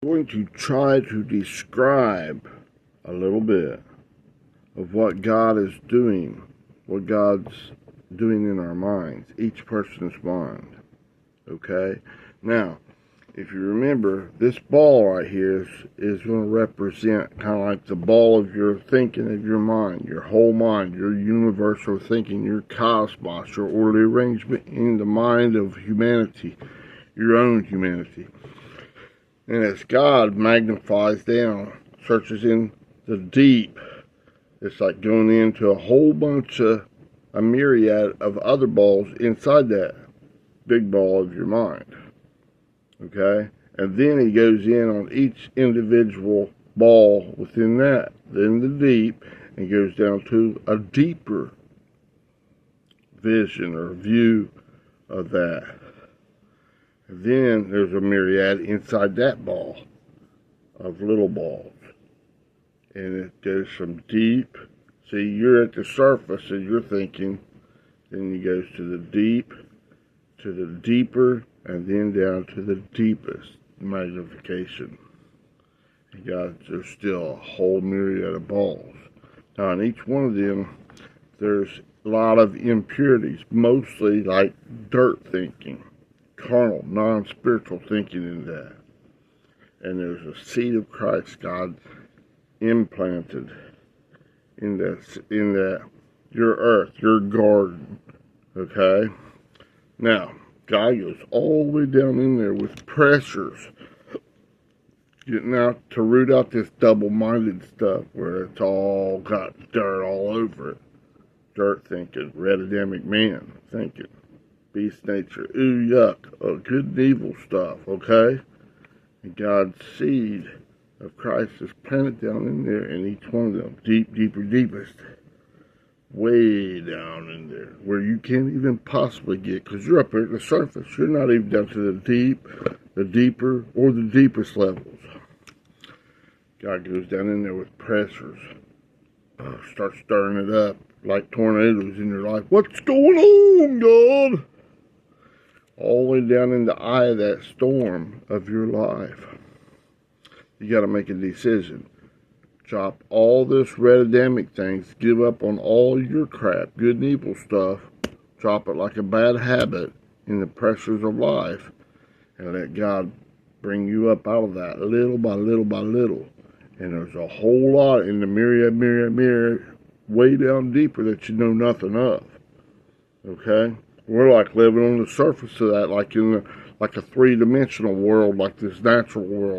Going to try to describe a little bit of what God is doing, what God's doing in our minds, each person's mind. Okay? Now, if you remember, this ball right here is going to represent kind of like the ball of your thinking of your mind, your whole mind, your universal thinking, your cosmos, your orderly arrangement in the mind of humanity, your own humanity. And as God magnifies down, searches in the deep, it's like going into a whole bunch of, a myriad of other balls inside that big ball of your mind. Okay? And then he goes in on each individual ball within that, then the deep, and goes down to a deeper vision or view of that. And then there's a myriad inside that ball of little balls. And it goes from deep. See, you're at the surface and you're thinking. Then it goes to the deep, to the deeper, and then down to the deepest magnification. And God, there's still a whole myriad of balls. Now, in each one of them, there's a lot of impurities, mostly like dirt thinking, carnal, non-spiritual thinking in that. And there's a seed of Christ God implanted in that your earth, your garden. Okay? Now, God goes all the way down in there with pressures, getting out to root out this double-minded stuff where it's all got dirt all over it. Dirt thinking, red Adamic man thinking, beast nature, ooh, yuck, good and evil stuff, okay? And God's seed of Christ is planted down in there, in each one of them, deep, deeper, deepest, way down in there, where you can't even possibly get, because you're up here at the surface. You're not even down to the deep, the deeper, or the deepest levels. God goes down in there with pressures, starts stirring it up like tornadoes in your life. What's going on, God? All the way down in the eye of that storm of your life. You got to make a decision. Chop all this red Adamic things. Give up on all your crap, good and evil stuff. Chop it like a bad habit in the pressures of life. And let God bring you up out of that little by little by little. And there's a whole lot in the myriad, way down deeper that you know nothing of. Okay? We're like living on the surface of that, like in like a three-dimensional world, like this natural world.